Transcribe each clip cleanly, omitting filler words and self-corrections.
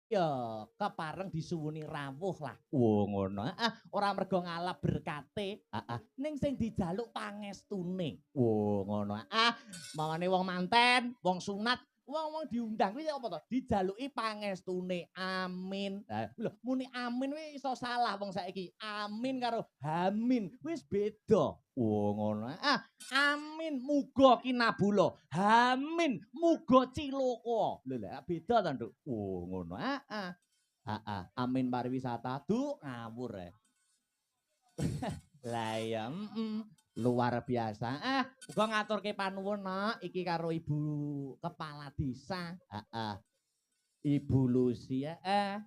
Ya, kepareng disuwuni rawuh lah. Wo ngono. Heeh, ora mergo ngalap berkate, heeh, ning sing dijaluk pangestune. Wo ngono. Mangane wong manten, wong sunat, wong-wong diundang kuwi apa to? Dijaluki pangestune. Amin. Lho, muni amin kuwi iso salah wong saiki. Amin karo hamin wis beda. Wo ngono. Amin muga kinabula. Hamin muga cilaka. Lho lha beda ta, Nduk? Oh, ngono. Heeh. Heeh. Amin pariwisata du ngawur ae. Lah iya, luar biasa. Uga ngaturke panuwun, Nak, iki karo Ibu Kepala Desa. Heeh. Ibu Lucy, heeh.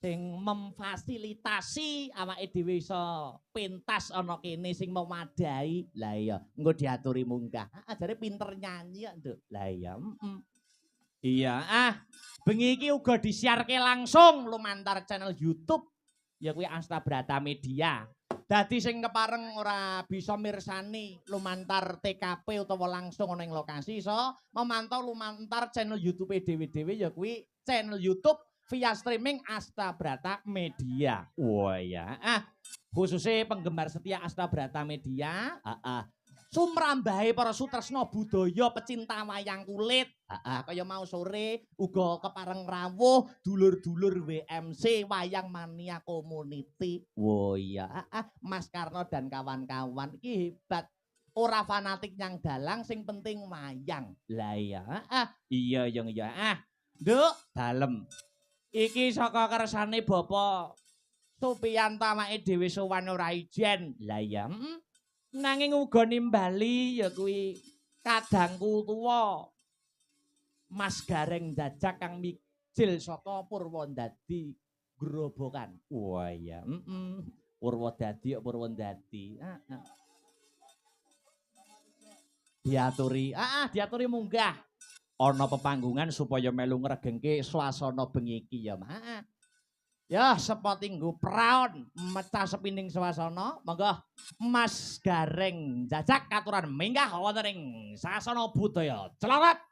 Sing memfasilitasi awake dhewe iso pentas ana kene sing memadai. Lah iya, engko diaturi munggah. Jare pinter nyanyi kok, Nduk. Lah iya, Iya, bengi iki uga disiarke langsung lumantar channel YouTube ya kuwi Asta Brata Media. Dadi sing kepareng ora bisa mirsani lumantar TKP utawa langsung ana ing lokasi iso memantau lumantar channel YouTube dhewe-dhewe ya kuwi channel YouTube via streaming Asta Brata Media. Wah ya. Khususnya penggemar setia Asta Brata Media, sumrambahe para sutresna budaya pecinta wayang kulit. Kaya mau sore uga kepareng rawuh dulur-dulur WMC Wayang Mania Community. Wo iya, Mas Karno dan kawan-kawan iki hebat. Ora fanatik nyang dalang sing penting wayang. Lah iya, iya yang iya. Nduk, dalem. Iki saka kersane Bapak Supiyanto awake dhewe sowan ora ijen. Lah iya, nanging uga nimbali ya kuwi kadangku tuwa Mas Gareng Jajak kang mijil saka Purwodadi Grobogan. Wah iya, Purwodadi kok Purwodadi. Diaturi munggah. Ana pepanggungan supaya melu ngregengke swasana bengi iki ya, Mak. Ya, sepoting nggo praon mecah sepining swasana. Monggo Mas Gareng Jajak katuran minggah wonten ing sasana budaya. Celaret.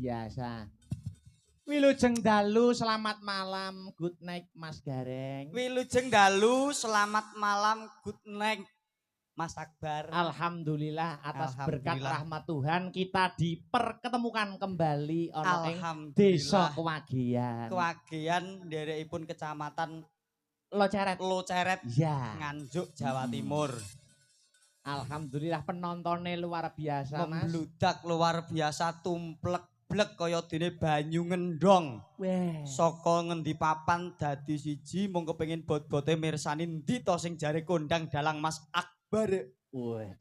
biasa. Wilujeng dalu selamat malam, good night Mas Gareng. Wilujeng dalu selamat malam, good night Mas Akbar. Alhamdulillah atas berkat Alhamdulillah. rahmat Tuhan kita diperketemukan kembali ana ing Alhamdulillah. Desa Kewagian. Kewagian nderekipun Kecamatan Loceret. Ya. Nganjuk, Jawa Timur. Alhamdulillah penontonnya luar biasa, Mas. Membludak luar biasa, tumplek-blek kaya dene banyu ngendhong. Weh. Saka ngendi papan dadi siji mung kepengin bot-bote mirsani ndi to sing jare kondang dalang Mas Akbar. Weh,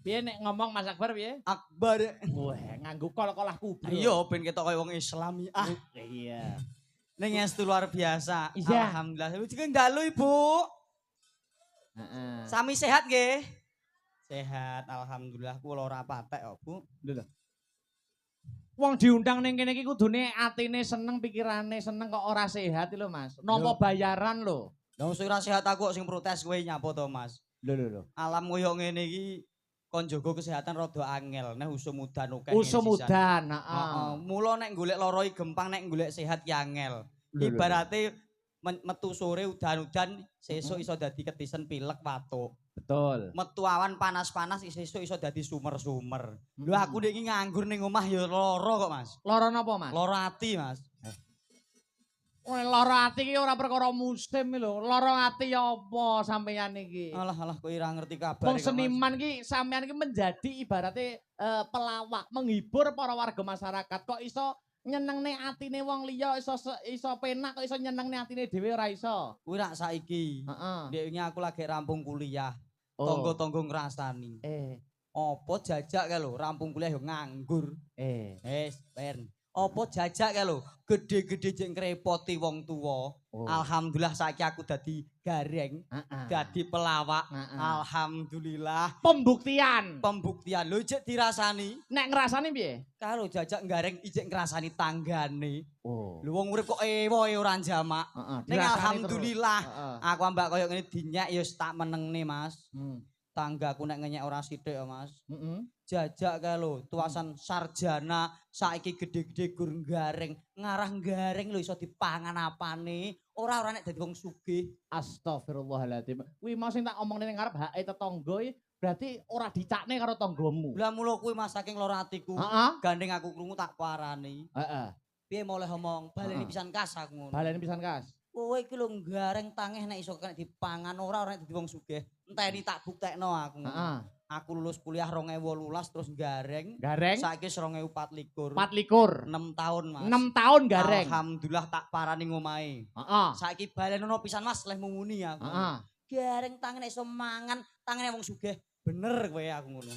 piye nek ngomong Mas Akbar piye? Akbar. Weh, nganggo kol-kolah kubro. Iya, ben ketok kaya wong Islami. Iya. Ning estu luar biasa. Iya. Alhamdulillah. Wilujeng dalu, Ibu. Heeh. Sami sehat nggih? Sehat, alhamdulillah. Kula ora patek kok, Bu. Lho. Wong diundang ning kene iki kudune atine seneng, pikirane seneng kok ora sehat lho, Mas. Nampa bayaran lho. Lah wong ora sehat aku kok sing protes kowe nyapa to, Mas? Lho. Alam koyo ngene iki kon jaga kesehatan rada angel, nek usum udan akeh. Usum udan, heeh. Heeh. Mula nek golek lara iki gampang, nek golek sehat ki angel. Ibarate metu sore udan-udan, sesuk iso dadi ketisen pilek watuk. Betul. Metu awan panas-panas sesuk iso dadi sumer-sumer. Lho aku nek iki nganggur ning omah ya lara kok, Mas. Lara napa, Mas? Lara ati, Mas. Lara ati iki ora perkara musim lho. Lara ati ya apa sampeyan iki? Alah kowe ora ngerti kabar. Wong seniman ki sampeyan ki menjadi ibarate pelawak, menghibur para warga masyarakat. Kok iso nyenengne atine wong liya, iso penak kok iso nyenengne atine dhewe ora iso. Kuwi rak saiki. Heeh. Ndek wingi aku lagi rampung kuliah. Oh. Tonggo-tonggo ngrasani. Apa jajak kae lho, rampung kuliah yo nganggur. Ben. Apa jajak kae lho, gede-gede jek ngrepoti wong tuwa. Oh. Alhamdulillah saiki aku dadi gareng, dadi pelawak. Alhamdulillah. Pembuktian. Lho jek dirasani. Nek ngrasani piye? Karo jajak gareng ijek ngrasani tanggane. Oh. Lho wong urip kok ewoe ora jamak. Ning alhamdulillah. Aku ambak koyo ngene dinyek ya tak menengne, Mas. Tanggaku nek ngenyek ora sithik ya, Mas. Jajak kae lho, tuasan sarjana, saiki gede-gede gur gareng, ngarah gareng lho iso dipangan apane. Ora nek dadi wong sugih. Astagfirullahaladzim. Kuwi mau sing tak omongne ning ngarep hake tetangga berarti ora dicakne karo tanggamu. Lah mula kuwi Mas saking lara atiku, gandeng aku krungu tak parani. Heeh. Piye moleh omong, baleni pisan kas aku ngono. Baleni pisan kas. Kowe iki lho gareng tangeh nek iso kena dipangan ora nek dadi wong sugih. Enteni tak buktekno aku. Heeh. Aku lulus kuliah 2018 terus gareng. Saiki 2024. 24. 6 tahun, Mas. 6 tahun gareng. Alhamdulillah tak parani ngomahe. Heeh. Saiki balenono pisan Mas, leh mumuni aku. Heeh. Gareng tangan iso mangan, tangane wong sugih. Bener kowe aku ngono.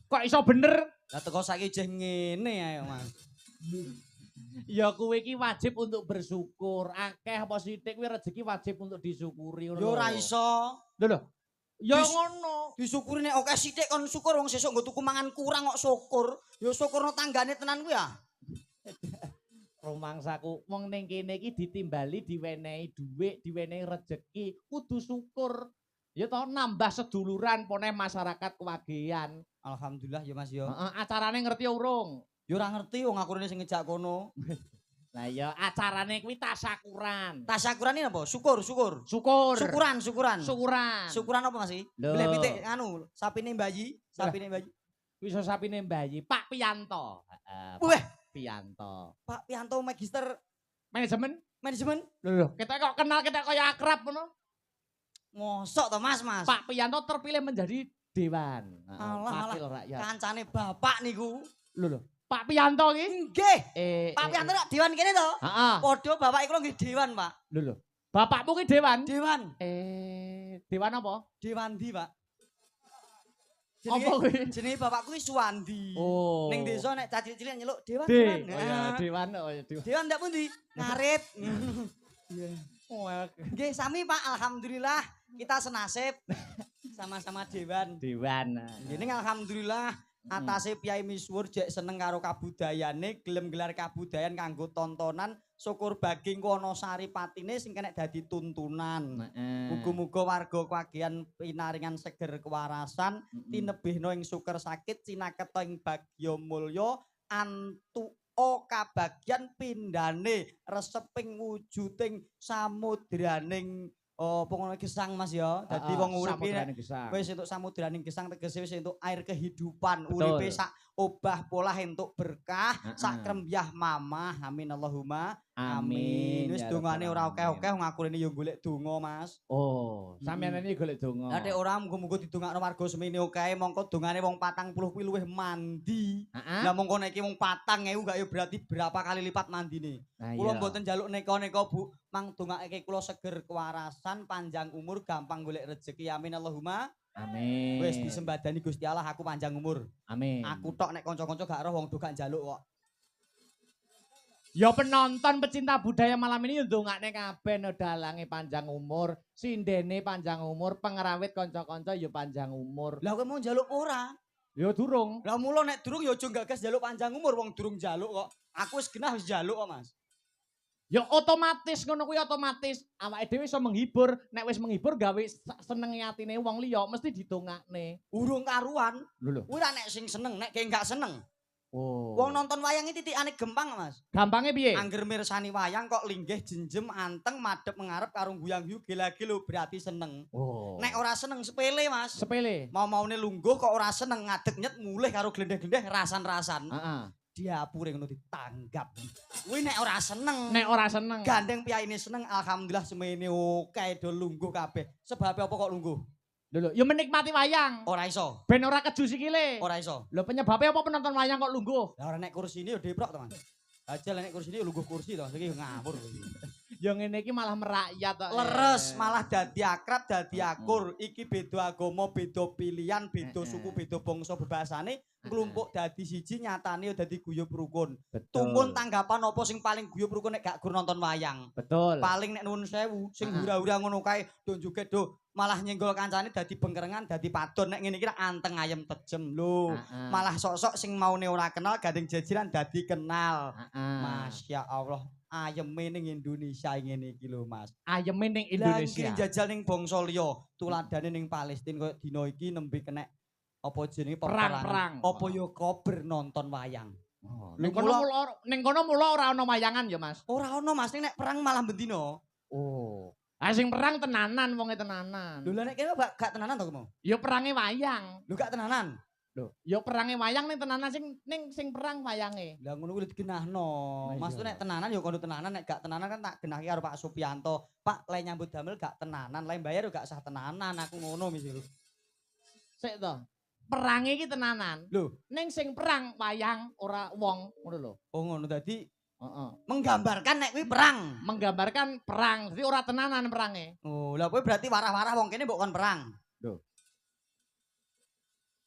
Kok iso bener? Lah teko saiki jeh ngene ayo, Mas. Ya kowe iki wajib untuk bersyukur. Akeh apa sithik kuwi rezeki wajib untuk disyukuri ngono. Ya ora iso. Lho. Ya ngono. Disyukuri nek akeh sithik kon syukur wong sesuk nggo tuku mangan kurang kok syukur. Ya syukurno tanggane tenan kuwi ya. Rumangsaku wong ning kene iki ditimbali diwenehi dhuwit, diwenehi rejeki, kudu syukur. Ya toh nambah seduluran pone masyarakat Kewagian. Alhamdulillah ya Mas ya. Heeh, acarane ngerti urung? Ya ora ngerti wong aku rene sing ngejak kono. Lah ya acarane kuwi tasyakuran. Tasyakuran ini apa? Syukur. Syukuran. Syukuran apa Mas? Boleh pitik anu, sapine bayi. Kuwi iso sapine bayi, Pak Piyanto. Heeh. Weh, Piyanto. Pak Piyanto magister Manajemen? Lho, Kita kok kenal kita kaya akrab ngono. Mosok to Mas? Pak Piyanto terpilih menjadi dewan. Wakil rakyat. Kancane bapak niku. Lho. Pak Piyanto iki? Nggih. Pak Piyanto nek dewan kene to? Heeh. Padha bapak iku nggih dewan, Pak. Lho. Bapakmu ki dewan? Dewan. Dewan apa? Dewandi, Pak. Apa kuwi? Jenenge bapakku ki Suwandi. Oh. Ning desa nek caci cilik nyeluk dewan. Dewan. Dewan ndak pundi? Ngarit. Nggih, sami Pak, alhamdulillah kita senasib sama-sama dewan. Nggih, alhamdulillah atase piyai misuwur jek seneng karo kabudayane, gelem gelar kabudayan kanggo tontonan, syukur baging Wonosari patine sing kena dadi tuntunan. Muga-muga warga Kewagian pinaringan seger kewarasan, tinebihna ing syukur sakit, cinaketa ing bagya mulya, antuka kabagyan pindhane reseping wujuding samudraning apa ngono gesang Mas ya. Dadi wong urip iki wis entuk samudraning gesang tegese wis entuk air kehidupan, uripe sak obah polah entuk berkah, sak krembyah mamah. Amin Allahumma amin. Wis dongane ora akeh-akeh ngakulene yo golek donga Mas. Oh, sampeyan ini golek donga. Lah nek ora muga-muga didongakno warga semene kae mongko dongane wong 40 kuwi luwih mandi. Lah mongko nek iki wong 4.000 gak yo berarti berapa kali lipat mandine. Kula mboten njaluk neka-neka Bu, mang dongake kula seger kewarasan, panjang umur, gampang golek rezeki. Amin Allahumma amin. Wis disembadani Gusti Allah aku panjang umur. Amin. Aku tok nek kanca-kanca gak roh wong do gak njaluk kok. Ya penonton pecinta budaya malam ini ndongakne kabeh no dalange panjang umur, sindene panjang umur, pengerawit kanca-kanca ya panjang umur. Lah kowe mau njaluk ora? Ya durung. Lah mula nek durung ya aja gagas njaluk panjang umur wong durung njaluk kok. Aku wis genah wis njaluk kok Mas. Ya otomatis ngono kuwi otomatis awake dhewe iso menghibur, nek wis menghibur gawe senenge atine wong liya mesti didongakne. Urung karuan. Lho. Kuwi ra nek sing seneng, nek kayak gak seneng. Oh. Wong nonton wayang iki titikane gempang Mas. Gampange piye? Angger mirsani wayang kok linggih jenjem anteng madhep mengarep karo guyang-guyu gelage lho berarti seneng. Oh. Nek ora seneng sepele Mas. Sepele. Mau-maune lungguh kok ora seneng ngadeg nyet mulih karo glendeh-glendeh rasan-rasan. Heeh. Diapure ngono ditanggap. Kuwi nek ora seneng. Nek ora seneng. Gandeng piyaine seneng alhamdulillah semene oke do lungguh kabeh. Sebab apa kok lungguh? Lho, ya menikmati wayang. Ora iso. Ben ora keju sikile. Ora iso. Lho penyebabnya apa penonton wayang kok lungguh? Lah ora nek kursine yo deprok to, Mas. Aja nek kursine yo lungguh kursi to, iki ngawur. Ya ngene iki malah merakyat kok. Leres malah dadi akrab, dadi akur. Iki beda agama, beda pilihan, beda suku, beda bangsa bebasane nglumpuk dadi siji nyatane yo dadi guyub rukun. Tumpun tanggapan apa sing paling guyub rukun nek gak gur nonton wayang. Betul. Paling nek nuwun sewu sing hura-hura ngono kae do joget do malah nyenggol kancane dadi bengkerengan dadi padon nek ngene iki anteng ayem tejem lho. Malah sok-sok sing maune ora kenal gandeng jejeran dadi kenal. Masya Allah. Ayeme ning Indonesia ngene iki lho Mas. Ayeme ning Indonesia. Lah jajal ning bangsa liya, tuladane ning Palestina koyo dina iki nembe kenek apa jenenge perang. Apa ya kober nonton wayang. Oh, ning kono mula ora ana wayangan ya Mas. Ora ana Mas, nek perang malah bendina. Oh. Ah sing perang tenanan wonge tenanan. Lho nek kene gak tenanan to kamu? Ya perange wayang. Lho gak tenanan. Lho, ya perange wayang ning tenanan sing perang wayange. Lah ngono kuwi digenahno. Mas tuh nek tenanan ya kono tenanan, nek gak tenanan kan tak genahke karo Pak Supianto. Pak, le nyambut damel gak tenanan, le bayar gak sah tenanan, aku ngono misal. Sik to. Perange iki tenanan. Lho, ning sing perang wayang ora wong, ngono lho. Oh ngono dadi Heeh. Menggambarkan nek kuwi perang. Menggambarkan perang. Jadi ora tenanan perange. Oh, lah kuwi berarti warah-warah wong kene mbok kon perang. Lho.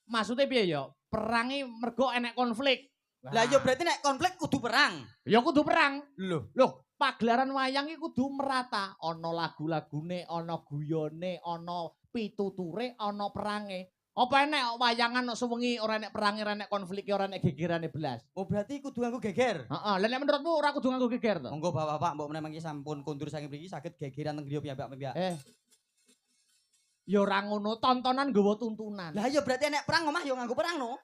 Maksudnya piye ya? Perange mergo enek konflik. Lah ya berarti nek konflik kudu perang. Ya kudu perang. Lho, pagelaran wayang iki kudu merata. Ana lagu-lagune, ana guyone, ana pituture, ana perange. Apa enek wayangan sewengi ora enek perange, ora enek konflik, ora enek gegerane belas. Oh berarti kudu nganggo geger. Heeh, lha nek menurutmu ora kudu nganggo geger to? Monggo Bapak-bapak mbok menawa iki sampun kondur saking mriki saged gegeran teng griya piyambak-piyambak. Ya ora ngono, tontonan nggawa tuntunan. Lah ya berarti enek perang omah ya nganggo perang no.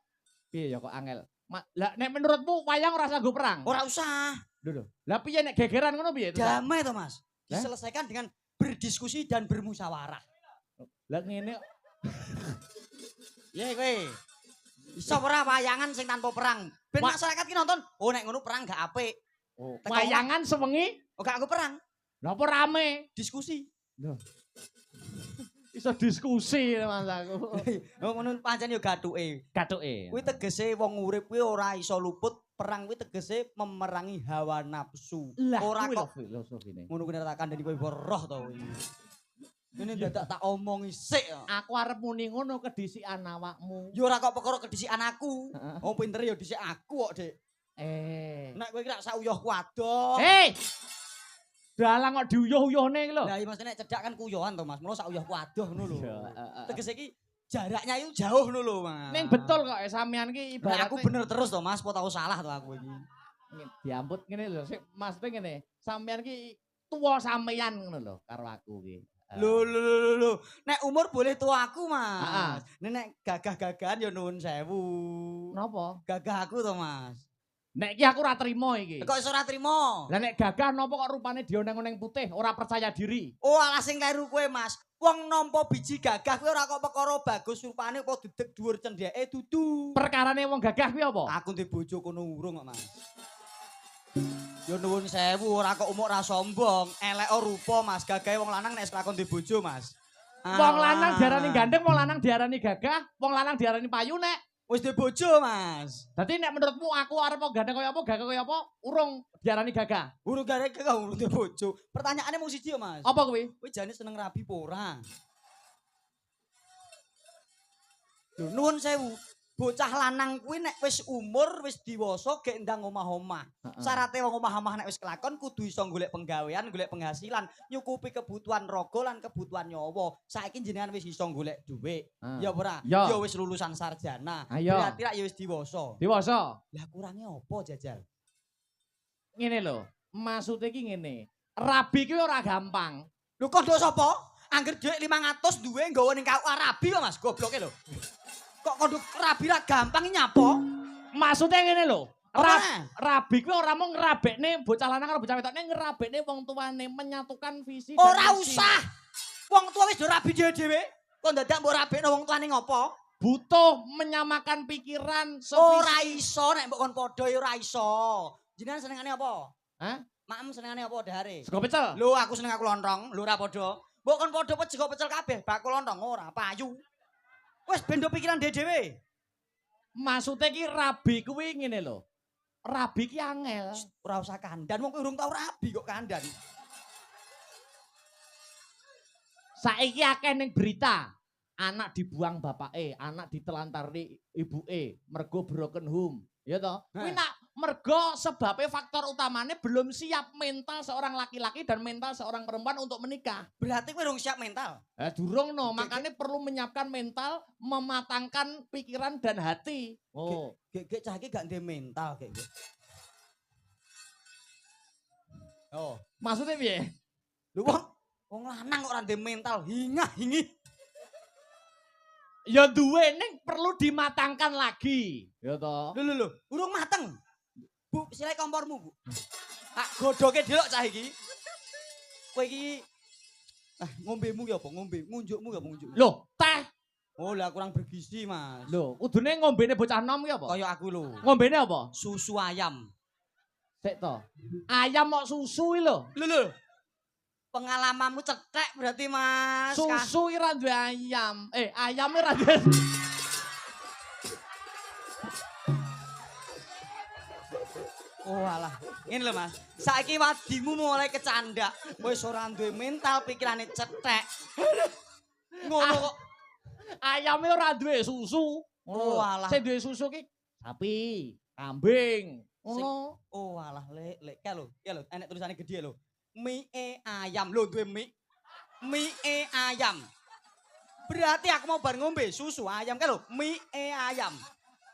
Piye ya kok angel? Lah nek menurutmu wayang ora usah nggo perang? Ora usah. Lho. Lah piye nek gegeran ngono piye? Damai to Mas. Diselesaikan dengan berdiskusi dan bermusyawarah. Lah ngene ya kowe. Iso ora wayangan sing tanpa perang. Ben masyarakat ki nonton, oh nek ngono perang gak apik. Oh, wayangan sewengi oh gak aku perang. Lah apa rame? Diskusi. Loh. Iso diskusi Mas aku. Oh ngono pancen yo gathuke. Gathuke. Kuwi tegese wong urip kuwi ora iso luput perang kuwi tegese memerangi hawa nafsu. Ora kok filosofine. Ngono kuwi tak kandhani kowe roh to kowe. Ini dadak tak omongi sik. Aku arep muni ngono kedisikan awakmu. Ya ora kok perkara kedisikan aku. Wong pinter ya dhisik aku kok, Dik. Nek kowe iki rak sak uyahku adoh. Dalang kok diuyuh-uyuhne iki lho. Lah iya Mas nek cedak kan kuyohan to Mas. Mula sak uyahku adoh ngono lho. Tegese iki jaraknya itu jauh ngono lho Mas. Ning betul kok sampean ki ibarat aku bener terus to Mas, apa tau salah to aku iki. Diambut ngene lho, sik Mas ngene. Sampean ki tuwa sampean ngono lho karo aku ki. Lho. Nek umur boleh tua aku, Mas. Nek gagah-gagahan ya nuwun sewu. Napa? Gagah aku to, Mas. Nek iki aku ora trimo iki. Kok iso ora trimo? Lah nek Gagah napa kok rupane dioneng-oneng putih, ora percaya diri. Oh, alah sing kleru kowe, Mas. Wong nampa biji gagah kuwi ora kok perkara bagus rupane apa dedeg dhuwur cendheke dudu. Perkarane wong Gagah kuwi apa? Aku ndek bojo kono urung kok, Mas. Yo nuwun sewu, ora kok umuk ra sombong. Elek rupa, Mas. Gagahe wong lanang nek lakon ndek bojo, Mas. Wong lanang diarani gandeng, wong lanang diarani gagah, wong lanang diarani payu nek wis ndek bojo, Mas. dadi nek menurutmu aku arep gandeng kaya apa, gagah kaya apa, urung diarani gagah. Urung garek gak urung ndek bojo. Pertanyaane mung siji yo, Mas. Apa kuwi? Kowe jane seneng rabi apa ora? Lho nuwun sewu. Bocah lanang kuwi nek wis umur wis diwasa gek ndang omah-omah. Syarate wong omah-omah nek wis kelakon kudu iso golek penggawean, golek penghasilan, nyukupi kebutuhan raga lan kebutuhan nyawa. Saiki jenengan wis iso golek dhuwit. Ya ora? Ya wis lulusan sarjana. Berarti rak ya wis diwasa. Diwasa. Lah kurange apa jajal? Ngene lho, maksude iki ngene. Rabi kuwi ora gampang. Lho kandha sapa? Angger dhuwit 500 duwe nggawa ning KUA rabi kok Mas, gobloke lho. Kok kandha rabi ra gampang nyapa? Maksude ngene lho. Rabi kuwi ora mung ngrabekne bocah lanang karo bocah wedok, nek ngrabekne wong tuane menyatukan visi dan ora misi. usah. Wong tua wis do rabi dhewe-dhewe. Kok dadak mbok rabekno wong tuane ngopo? Butuh menyamakan pikiran Ora iso nek mbok kon padha ya ora iso. Jenengan senengane apa? Hah? Makmu senengane apa dahare? Sego pecel. Lho aku seneng aku lontong, lho ora padha. Mbok kon padha sego pecel kabeh, bakul lontong ora payu. Wis bendo pikiran dhewe-dhewe. Maksude iki rabi kuwi ngene lho. Rabi ki angel. Ora usah kandan, wong urung tau rabi kok kandan. Saiki akeh ning berita, anak dibuang bapake, anak ditelantarni ibuke, mergo broken home. Ya toh? Kuwi nak mergo sebabnya faktor utamanya belum siap mental seorang laki-laki dan mental seorang perempuan untuk menikah. Berarti kowe urung siap mental. Durung no, makanya perlu menyiapkan mental, mematangkan pikiran dan hati. Oh, Gek cah iki gak ndek mental gek. Oh, maksudnya piye? lho wong lanang kok ora ndek mental, hingi. Ya duwe ning perlu dimatangkan lagi. Ya toh. Lho, urung mateng. Bu, silai kompormu, Bu. Tak godoke delok cah iki. Kowe iki ngombemu ki apa? Ngombe, ngunjukmu ki apa ngunjuk? Loh, teh. Oh, lah kurang bergizi, Mas. Loh, kudune ngombene bocah nom ki apa? Kaya aku lho. Ngombene apa? Susu ayam. Sik to. Ayam kok susu iki lho. Lho. Pengalamanmu cetek berarti, Mas. Susu iki ra duwe ayam. Ayame ra duwe. Oh alah, ngene lho Mas. Saiki wadimu mulai kecandak. Wis ora duwe mental, pikirane cetek. Ngono kok. Ayame ora duwe susu. Oh alah. Sing duwe susu ki sapi, kambing. Ngono. Oh alah, lek kae lho. Ya lho, enek tulisane gede lho. Mie ayam lho duwe mie. Mie ayam. Berarti aku mau bar ngombe susu ayam kae lho, mie ayam.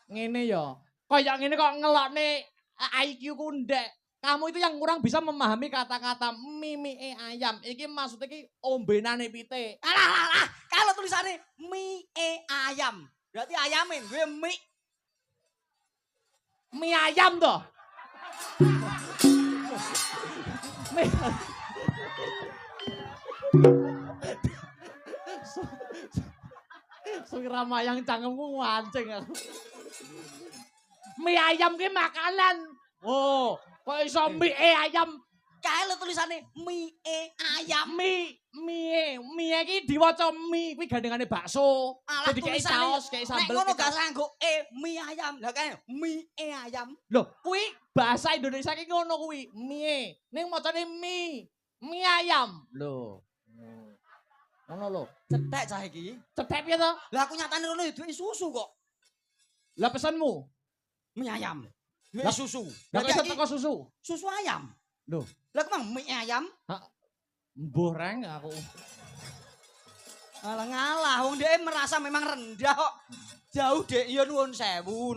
Ngene ya. Kayak ngene kok ngelokne IQ ku ndek. Kamu itu yang kurang bisa memahami kata-kata mie ayam. Iki maksudnya ki ombenane pite. Alah. Kalau tulisannya mie ayam. Berarti ayamin gue mie. Mie ayam toh. Sira mayang cangkemmu mancing aku. Mie ayam ki makanan. Oh, kok iso mie ayam? Kae lho tulisane mie ayam. Mie iki diwaca mie kuwi gandengane bakso. Dadi kayak saus, kayak sambel. Nek ngono gak nganggo mie ayam. Lah kae mie ayam. Lho, kuwi bahasa Indonesia ki ngono kuwi. Mie. Ning macane mie ayam. Lho. Ngono lho. Cetek cah iki. Cetek piye to? Lah aku nyatane ngono duwe susu kok. Lah pesanmu? Mie ayam. Duwe susu. Lah kok iso teko susu? Susu ayam. Lho, lah kemang mie ayam? Mbuh reng aku. Alah ngalah, wong dhek merasa memang rendah kok. Jauh dhek ya nuwun sewu.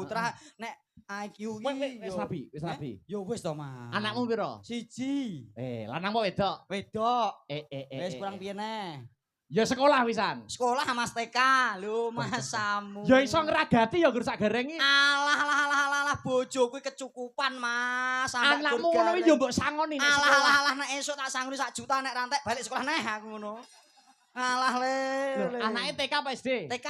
Terus nek IQ iki wis rabi. Ya wis to, Mas. Anakmu piro? 1. Lanang apa wedok? Wedok. Wis kurang piye neh? Ya sekolah wisan. Sekolah Mas TK. Lho, Mas Samu. Ya iso ngragati ya gur sak gareng iki. Alah. Alah bojoku kecukupan Mas. Anakmu ngono kuwi yo mbok sangoni nek sekolah. Alah nek esuk tak sangoni 1 juta nek rantek balik sekolah neh aku ngono. Alah le. Anake TK apa SD? TK.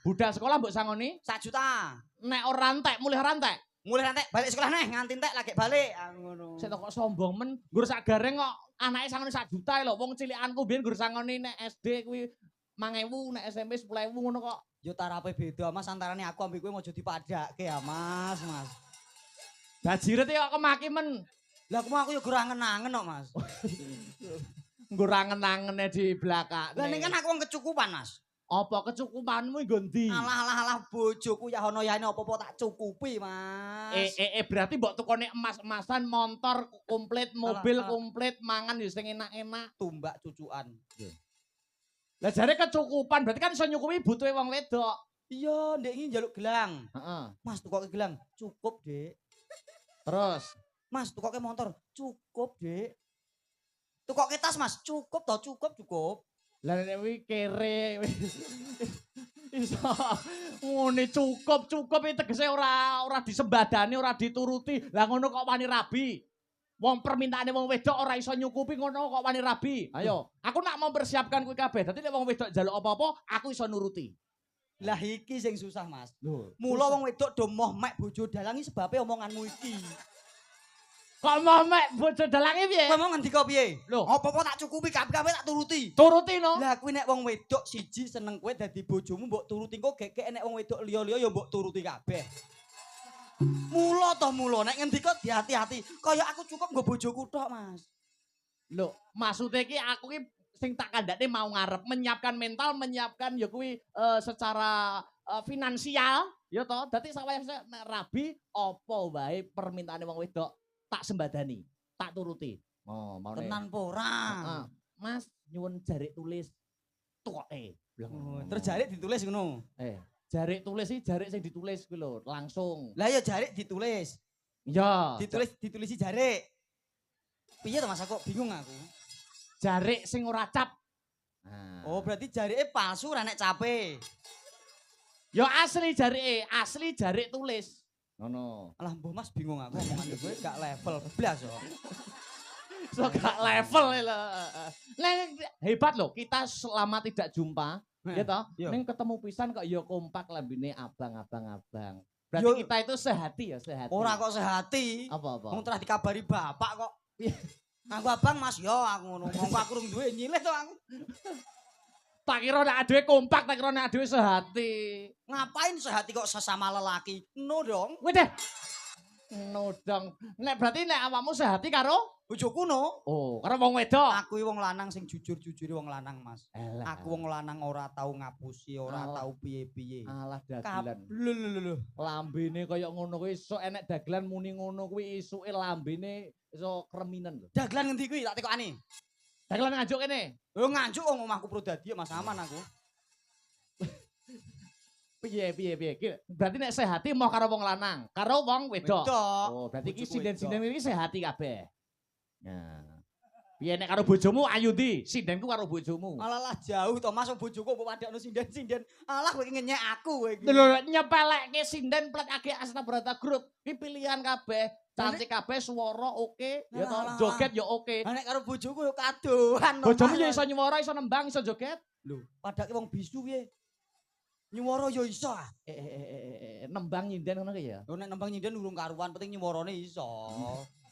Budal sekolah mbok sangoni 1 juta. nek ora entek mulih rantek. Mulai rantek balik sekolah neh nganti entek lagi balik aku ngono. Sik kok sombong men, nggur sak gareng kok anake sangoni 1 juta lho. Wong cilikanku biyen nggur sangoni nek SD kuwi 5.000, nek SMP 10.000 ngono kok. Yo tarape beda Mas antarane aku ambek kowe mojo dipadake ya Mas. Bajiret kok kemaki men. Lah aku yo ora ngenangen kok Mas. Nggur angen-angene di belakang. Lah ning kan aku wong kecukupan Mas. Apa kecukupanmu nggo ndi? Alah bojoku ya ono yaene apa-apa tak cukupi Mas. Berarti mbok tukone emas-emasan, motor komplit, mobil komplit, mangan ya sing enak-enak. Tumbak cucukan. Lah jare kecukupan, berarti kan iso nyukupi butuhe wong wedok. Iya, ndek iki njaluk gelang. Heeh. Mas tukoke gelang, cukup, Dek. Terus, Mas tukoke motor, cukup, Dek. Tukoke tas, Mas, cukup toh, cukup. lah nek kuwi kere. Iso ngene cukup iki tegese ora disembadani, ora dituruti. Lah ngono kok wani rabi. Wong permintaane wong wedok ora iso nyukupi ngono kok wani rabi. Ayo, aku nak mempersiapkan kuwi kabeh. Dadi nek wong wedok njaluk apa-apa, aku iso nuruti. Lah iki sing susah, Mas. Lho, mula wong wedok do moh mek bojo dalangi sebabe omonganmu iki. Kok mau mek bojo dalange piye? Kowe mau ngendika piye? Lho, Apa-apa tak cukupi, kabeh tak turuti. turuti no. Lah kuwi nek wong wedok siji seneng kowe dadi bojomu mbok turuti kok gek nek wong wedok liya-liya ya mbok turuti kabeh. Mula nek ngendika hati-hati. Kaya aku cukup nggo bojoku tok, Mas. Lho, maksude iki aku ki sing tak kandhane mau ngarep menyiapkan mental, menyiapkan ya kuwi secara finansial ya toh. Dadi sawise nek rabi apa wae permintaane wong wedok tak sembadani, tak turuti. Oh, mau Tenan po ora? Mas nyuwun jarik tulis tukoke. Terus jarik ditulis ngono. Jarik tulis iki jarik sing ditulis kuwi lho, langsung. Lah ya jarik ditulis. Iya. Ditulisi jarik. Piye to Mas aku bingung aku. Jarik sing ora cap. Oh, berarti jarike palsu ora nek cape. Ya asli jarik tulis. Ngono. Alah mbah Mas bingung aku omongan kowe gak level blas kok. So gak level lho. Hebat loh, kita selama tidak jumpa, ya toh, ning ketemu pisan kok ya kompak lambene abang. Berarti kita itu sehati ya, sehati. Ora kok sehati. Apa-apa? Wong telah dikabari bapak kok. Aku abang Mas yo aku ngono. Wong aku rung duwe nyilih to aku. Tak kira nek adewe kompak, tak kira nek adewe sehati. Ngapain sehati kok sesama lelaki? No dong. Wede. No dong. Nek berarti nek awakmu sehati karo bojoku no. Oh, karo wong wedok. Aku wong lanang sing jujur-jujure wong lanang, Mas. Aku wong lanang ora tau ngapusi, ora tau piye-piye. Alah dagelan. Lho. Lambene kaya ngono kuwi iso enek dagelan muni ngono kuwi isuke lambene iso kreminen lho. Dagelan ngendi kuwi tak tekokane? Dagelan nganjuk kene. Yo nganjuk wong omahku Prodadi Mas aman aku. Piye. Berarti nek sehati mau karo wong lanang, karo wong wedok. Oh, berarti iki sinden-sinden iki sehati kabeh. Nah. Piye nek karo bojomu ayu ndi? Sindenku karo bojomu. Alah jauh to Mas bojoku mbok padakno sinden-sinden. Alah kowe iki ngenyek aku kowe iki. Lho nyepelekke sinden plat age Asna Brata Group. Iki pilihan kabeh. Cantik kabeh, swara oke, ya toh, joget ya oke. Nek karo bojoku yo kadohan. Bojomu ya iso nyuwara, iso nembang, iso joget. Lho, padake wong bisu piye? Nyuwara yo iso ah. Nembang nyinden ngono ki ya. Lho nek nembang nyinden urung karuan, penting nyuwarane iso.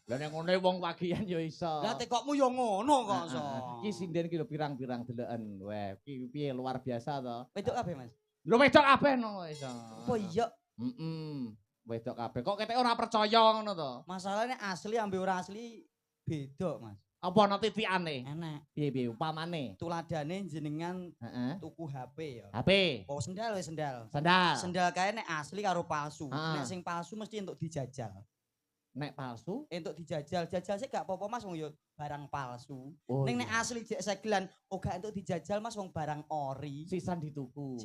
Lah nek ngene wong wagian ya iso. Lah tekokmu yo ngono kok iso. Iki sinden ki lho pirang-pirang deloken. Weh, iki piye luar biasa to. Wedok kabeh, Mas. Lho wedok kabeh no iso. Apa iya? Wedok kabeh. Kok ketek ora percaya ngono to? Masalahnya asli ambil ora asli beda, Mas. Apa ana titikane? Enak. Piye upamane? Tuladane jenengan tuku HP ya. HP. Oh, sendal wis sendal. Sendal. Sendal kae nek asli karo palsu. Nek sing palsu mesti entuk dijajal. Nek palsu entuk dijajal. Jajal sih gak apa-apa Mas wong yo barang palsu. Ning nek asli jek segelan oh gak entuk dijajal Mas wong barang ori. Sisan dituku.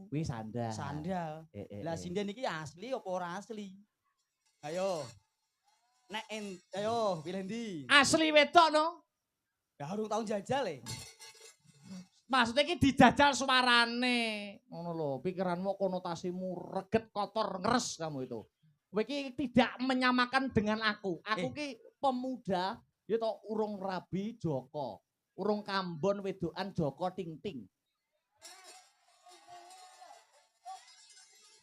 Kuwi sandal. Sandal. Lah sinden iki asli apa ora asli? Ayo. Nek ayo pilih ndi? Asli wedok no. Lah urung tau jajal e. Maksudnya iki dijajal suarane. Ngono lho, pikiranmu konotasimu reget kotor ngeres kamu itu. Kowe iki tidak menyamakan dengan aku. Aku ki pemuda, ya toh urung rabi Joko. Urung kambon wedokan Joko ting-ting.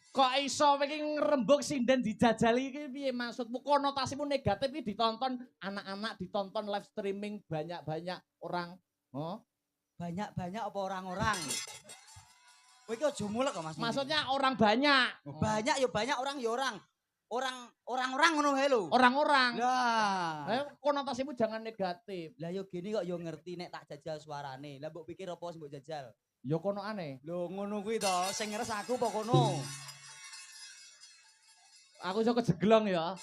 Kok iso kowe iki ngrembug sinden dijajali iki piye maksudmu? Konotasimu negatif iki ditonton anak-anak, ditonton live streaming banyak-banyak orang. Oh, Banyak-banyak apa orang-orang? Kowe iki aja mulek kok Mas. maksudnya orang banyak. Banyak ya banyak, orang ya orang. Orang-orang ngono wae lho. Orang-orang. Lah. Konotasimu jangan negatif. Lah yo gini kok yo ngerti nek tak jajal suarane. Lah mbok pikir apa sing mbok jajal? Ya kono aneh. Lho ngono kuwi to, sing ngeres aku apa kono? Aku iso kejeglong ya.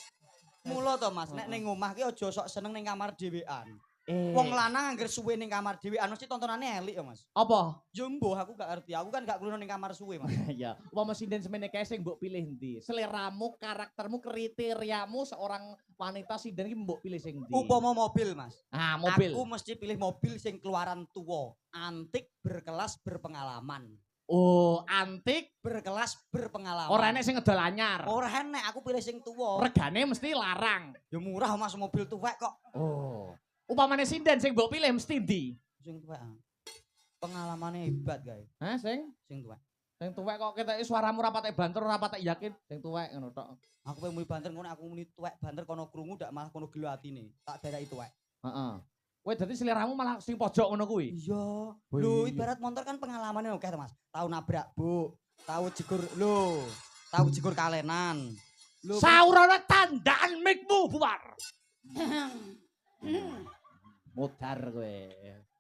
Mula to Mas, nek ning omah ki aja sok seneng ning kamar dhewean. Eh. Wong lanang angger suwe ning kamar dhewean mesti tontonane elik ya Mas. Apa? Yo mbuh aku gak ngerti. Aku kan gak kulo ning kamar suwe Mas. Ya, upama sinden semene kae sing mbok pilih ndi? Seleramu, karaktermu, kriteriamu seorang wanita sinden iki mbok pilih sing ndi? Upama mobil Mas. Ah, mobil. Aku mesti pilih mobil sing keluaran tuwa, antik, berkelas, berpengalaman. Oh, antik, Berkelas, berpengalaman. ora enek sing ngedol anyar. Ora enek, aku pilih sing tuwa. Regane mesti larang. Ya murah Mas mobil tuwek kok. Oh. Upamane sinden sing mbok pilih mesti ndi? Sing tuwek. Pengalamannya hebat guys. Hah, sing Sing tuwek. sing tuwek kok keteke suaramu ora patek banter, ora patek yakin, sing tuwek ngono tok. Aku pengen muni banter ngono, aku muni tuwek banter kono krungu dak malah kono gelo atine. Tak daraki tuwek. Heeh. Kowe dadi seleramu malah sing pojok ngono kuwi. Iya. Oh, Lho iya. ibarat motor kan pengalamannya oke to Mas. Tahu nabrak, Bu. Tahu jegur lho. Tahu jegur kalenan. Lho. Saurana tandaan mikmu bubar. Modar kowe.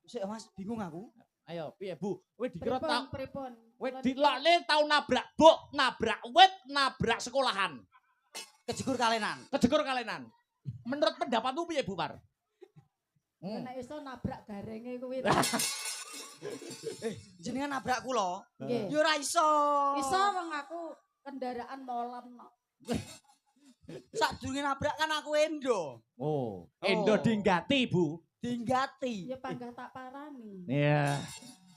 Sik Mas, bingung aku. Ayo, piye Bu? Kowe dikira Pripun, tau pripun? kowe dilokne tau nabrak bok, nabrak wit, nabrak sekolahan. Kejegur kalenan. Kejegur kalenan. Menurut pendapatmu piye Bubar? Ya nek iso nabrak garenge kuwi. Jenengan nabrak kula. Nggih. Ya ora iso. Iso wong aku kendaraan molen kok. Sadurunge nabrak kan aku endo. Oh, endo dinggati, Bu. Dinggati. Ya panggah tak parani. Iya.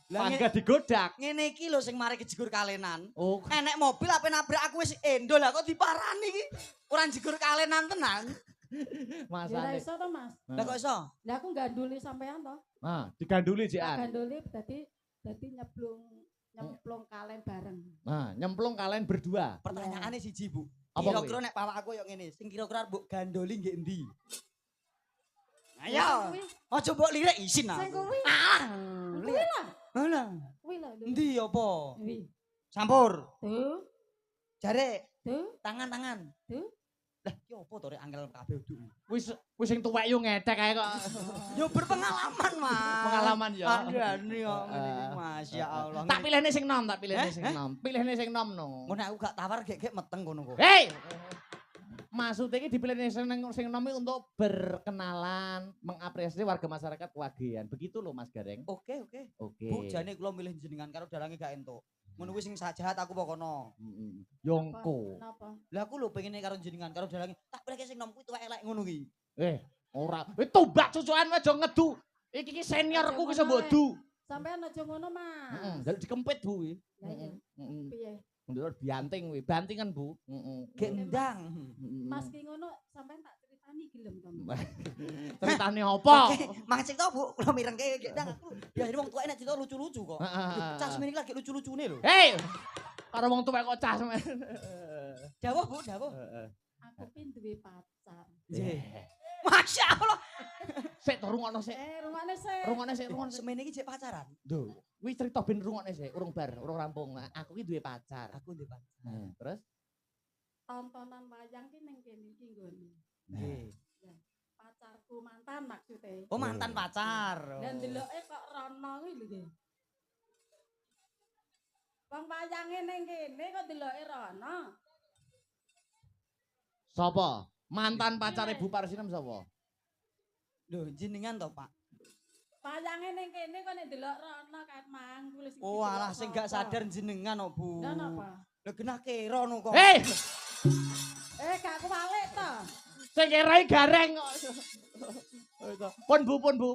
Lah Pangga digodak. ngene iki lho sing mari kejegur kalenan. Oh, Enek mobil apa nabrak aku wis endo lah kok diparani iki. Ora jegur kalenan tenan. Ya ora masane. iso to, Mas. Lah kok iso? Lah aku ganduli sampean to. Nah, diganduli Tak jian. ganduli dadi nyemplung kalen bareng. Nah, nyemplung kalian berdua. Pertanyaane siji, Bu. Apa Kira-kira nek pawak aku yo ngene, sing kira-kira mbok gandoli nggih endi? Sing Ayo. kuwi, Aja mbok lirik isin sing aku. kuwi. Ah, Kuwi lihat. lah. Mana? Kuwi lah. lho. Endi apa? Kuwi. Campur. Tuh, Jare tuh, tangan-tangan. tuh. Lah, ki opo to rek angel kabeh uduk. Wis sing tuwek yo ngedek kae kok. Yo berpengalaman, Mas. Pengalaman ya. Andani kok ngene iki, Masya Allah. Tak pilihne sing nom, tak pilihne Eh? sing nom. Pilihne sing nom no. Ngono aku gak tawar gek-gek meteng kono kok. Hei! Maksudnya ini dipilih sing nom untuk berkenalan, mengapresiasi warga masyarakat Wagean. Begitu loh Mas Gareng. Oke, oke. Oke. Bu, jane kula milih jenengan karo dalange gak entuk. Ngono kuwi sing jahat aku pokono. Yongko. Napa? Lah aku lho pengen karo jenengan karo dalange tak pilih sing nom kuwi tuwek elek ngono ki. Ora. Tombak cucukan aja ngedu. Iki seniorku ki mbok du. Sampean aja ngono, Mas. Heeh, njaluk dikempit Bu kuwi. Lah iya. Heeh. Piye? Ndelok banting kuwi. Bantingan Bu. Heeh. Gendang. Mas ki ngono sampean tak critani gelem to. Ceritane apa? Oke, mang cerita Bu, kula mirengke gendang aku. Biasane wong tuwek nek cerita lucu-lucu kok. Heeh. Cah semene iki lagi lucu-lucune lho. Hei! Karo wong tuwek kok cah semen. Dawuh Bu, dawuh. Heeh. Aku ki duwe pacar. Nggih. Masya Allah. Sik to rungokno sik. Rungokne sik. Rungokne sik, rungokne sik. Semene iki jek pacaran. Duh, kuwi cerita ben rungokne sik, urung bar, urung rampung. Aku ki duwe pacar. Aku ndek pacar. Terus? Tontonan wayang ki ning kene iki nggone. Nggih. Pacarku mantan maksudnya. Oh, mantan pacar. Dan deloke kok rono kuwi lho nggih. Wong wayange ning kene kok deloke rono. Sapa? Mantan pacare Bu Parsinem sapa? Lho, jenengan to, Pak? Wayange ning kene kok nek delok rono kae mangkul sing. Oh, alah sing gak sadar jenengan kok, Bu. Lah napa? Lah genah kira no kok. Hei! Gak kewalik to. Sing kerai gareng kok. Pun Bu, pun Bu.